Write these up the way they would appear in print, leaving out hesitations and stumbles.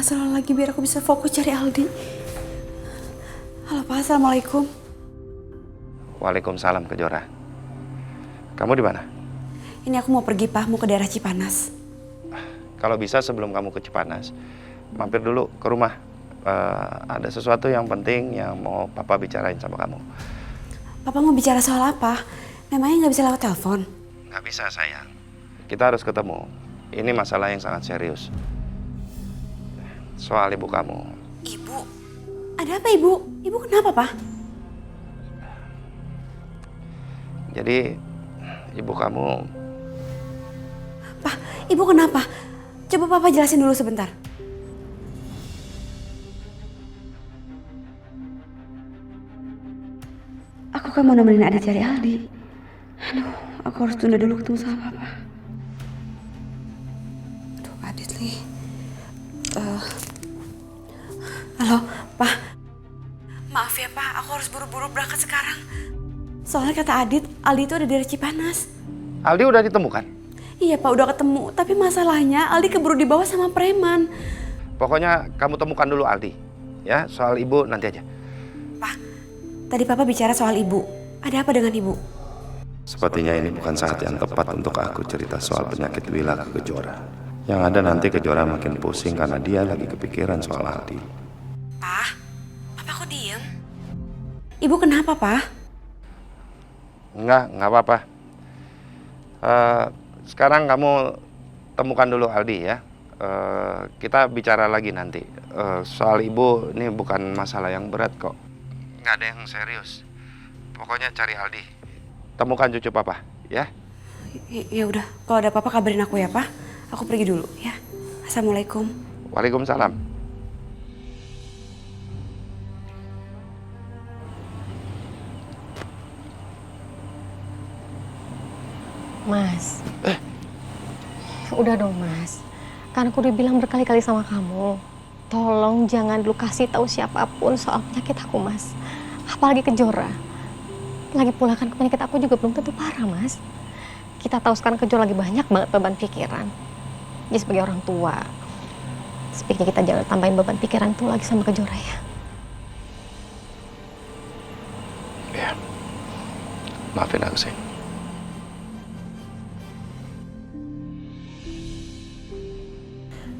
masalah lagi biar aku bisa fokus cari Aldi. Halo Pak, Assalamualaikum. Waalaikumsalam Kejora. Kamu di mana? Ini aku mau pergi Pak, mau ke daerah Cipanas. Kalau bisa sebelum kamu ke Cipanas, mampir dulu ke rumah. Ada sesuatu yang penting yang mau Papa bicarain sama kamu. Papa mau bicara soal apa? Memangnya nggak bisa lewat telepon? Nggak bisa sayang. Kita harus ketemu. Ini masalah yang sangat serius. Soal ibu kamu. Ibu? Ada apa Ibu? Ibu kenapa Pak? Jadi ibu kamu. Pak, Ibu kenapa? Coba Papa jelasin dulu sebentar. Aku kan mau nemenin Adit cari Aldi. Aduh, aku harus tunda dulu ketemu sama Papa. Aduh, Adit nih. Halo, Pak. Maaf ya, Pak. Aku harus buru-buru berangkat sekarang. Soalnya kata Adit, Aldi itu ada di daerah Cipanas. Aldi udah ditemukan? Iya, Pak. Udah ketemu. Tapi masalahnya Aldi keburu dibawa sama preman. Pokoknya kamu temukan dulu Aldi. Ya, soal ibu nanti aja. Pak, tadi Papa bicara soal Ibu. Ada apa dengan Ibu? Sepertinya ini bukan saat yang tepat untuk aku cerita soal penyakit Wila ke Kejora. Yang ada nanti Kejora makin pusing karena dia lagi kepikiran soal Aldi. Pak, Papa kok diem? Ibu kenapa, Pak? Enggak apa-apa. Sekarang kamu temukan dulu Aldi ya. Kita bicara lagi nanti. Soal ibu ini bukan masalah yang berat kok. Nggak ada yang serius. Pokoknya cari Aldi. Temukan cucu papa, ya? Ya udah, kalau ada apa-apa kabarin aku ya, Pak. Aku pergi dulu, ya. Assalamualaikum. Waalaikumsalam. Mas, udah dong Mas. Kan aku udah bilang berkali-kali sama kamu, tolong jangan dulu kasih tahu siapapun soal penyakit aku, Mas. Apalagi Kejora. Lagi pula kan penyakit aku juga belum tentu parah, Mas. Kita tahu sekarang Kejora lagi banyak banget beban pikiran. Jadi sebagai orang tua, sebaiknya kita jangan tambahin beban pikiran itu lagi sama Kejora ya. Ya, maafin aku sih.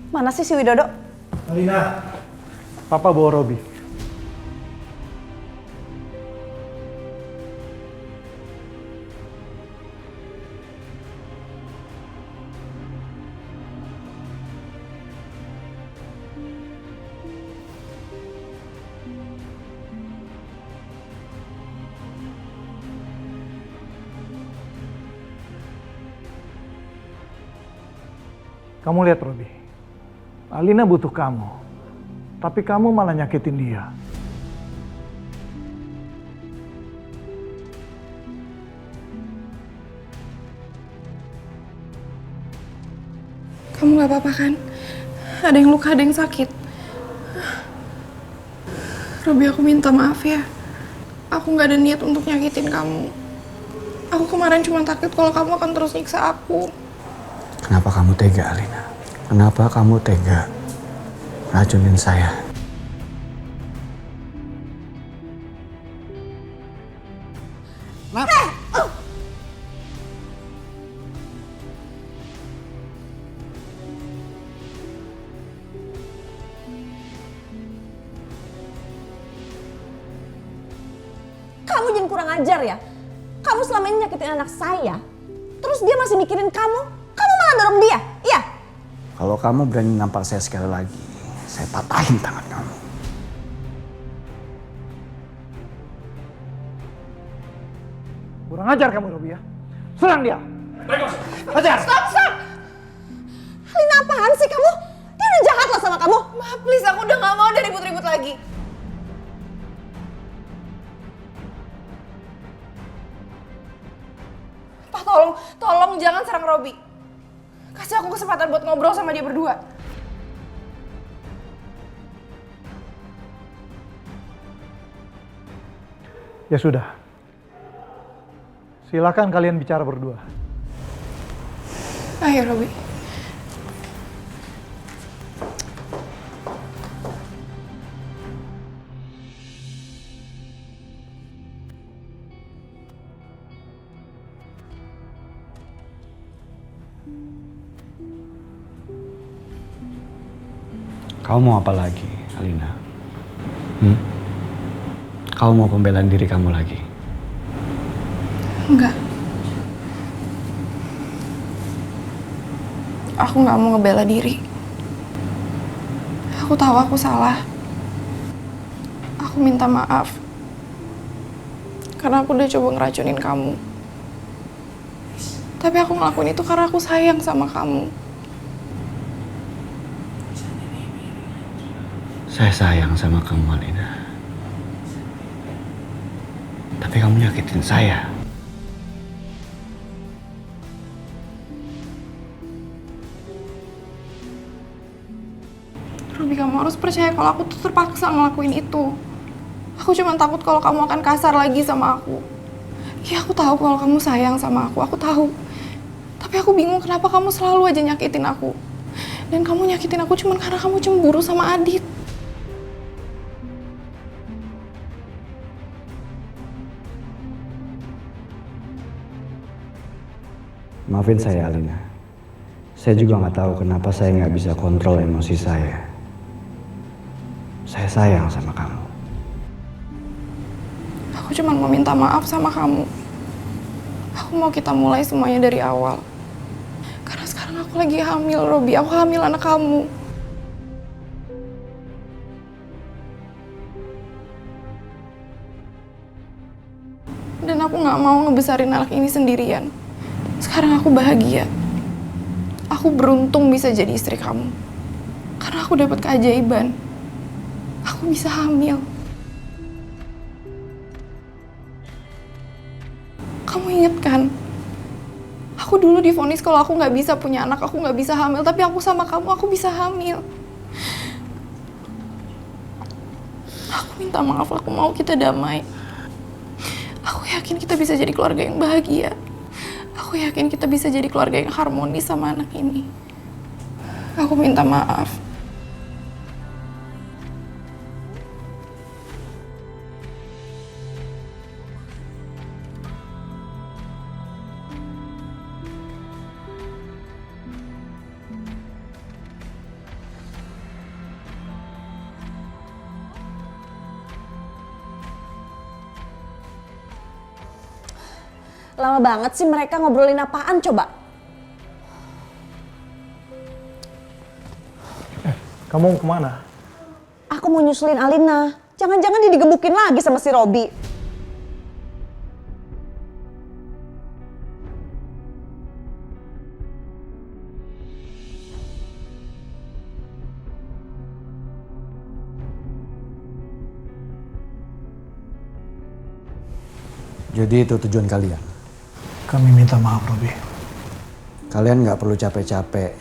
Mana sih si Widodo? Alina, Papa bawa Robi. Kamu lihat Robi, Alina butuh kamu, tapi kamu malah nyakitin dia. Kamu gak apa-apa kan? Ada yang luka, ada yang sakit. Robi, aku minta maaf ya. Aku gak ada niat untuk nyakitin kamu. Aku kemarin cuma takut kalau kamu akan terus nyiksa aku. Kenapa kamu tega, Alina? Kenapa kamu tega racunin saya? Kamu jangan kurang ajar ya. Kamu selama ini nyakitin anak saya. Terus dia masih mikirin kamu. Kamu malah dorong dia. Iya. Kalau kamu berani nampar saya sekali lagi, saya patahin tangan kamu. Kurang ajar kamu Robi ya. Serang dia. Hajar. Stop. Alina, apaan sih kamu? Dia udah jahat loh sama kamu. Ma, please, aku udah gak mau ada ribut-ribut lagi. Pak, tolong jangan serang Robi. Kasih aku kesempatan buat ngobrol sama dia berdua. Ya sudah. Silakan kalian bicara berdua. Ayo, Robi. Kamu mau apa lagi, Alina? Kamu mau pembelaan diri kamu lagi? Enggak. Aku nggak mau ngebela diri. Aku tahu aku salah. Aku minta maaf. Karena aku udah coba ngeracunin kamu. Tapi aku ngelakuin itu karena aku sayang sama kamu. Saya sayang sama kamu, Alina. Tapi kamu nyakitin saya. Ruby, kamu harus percaya kalau aku tuh terpaksa ngelakuin itu. Aku cuma takut kalau kamu akan kasar lagi sama aku. Ya, aku tahu kalau kamu sayang sama aku tahu. Tapi aku bingung kenapa kamu selalu aja nyakitin aku. Dan kamu nyakitin aku cuma karena kamu cemburu sama Adit. Maafin saya, Alina. Saya juga nggak tahu kenapa saya nggak bisa kontrol emosi saya. Saya sayang sama kamu. Aku cuma mau minta maaf sama kamu. Aku mau kita mulai semuanya dari awal. Karena sekarang aku lagi hamil, Robi. Aku hamil anak kamu. Dan aku gak mau ngebesarin anak ini sendirian. Sekarang aku bahagia. Aku beruntung bisa jadi istri kamu. Karena aku dapat keajaiban. Aku bisa hamil. Kamu inget kan? Aku dulu divonis kalau aku nggak bisa punya anak, aku nggak bisa hamil. Tapi aku sama kamu, aku bisa hamil. Aku minta maaf, aku mau kita damai. Aku yakin kita bisa jadi keluarga yang bahagia. Aku yakin kita bisa jadi keluarga yang harmonis sama anak ini. Aku minta maaf. Lama banget sih mereka ngobrolin apaan coba? Kamu mau kemana? Aku mau nyusulin Alina. Jangan-jangan dia digebukin lagi sama si Robi. Jadi itu tujuan kalian. Kami minta maaf, Robi. Kalian nggak perlu capek-capek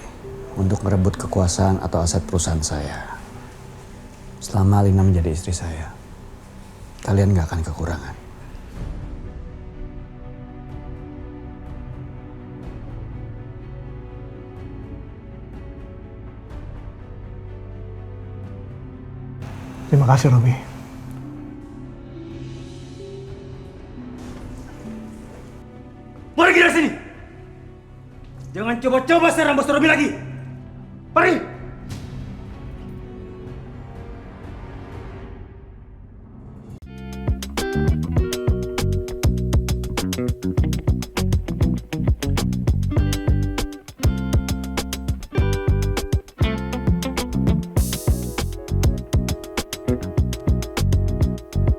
untuk merebut kekuasaan atau aset perusahaan saya. Selama Alina menjadi istri saya, kalian nggak akan kekurangan. Terima kasih, Robi. Pergi dari sini! Jangan coba-coba serang Bos Robi lagi! Pergi!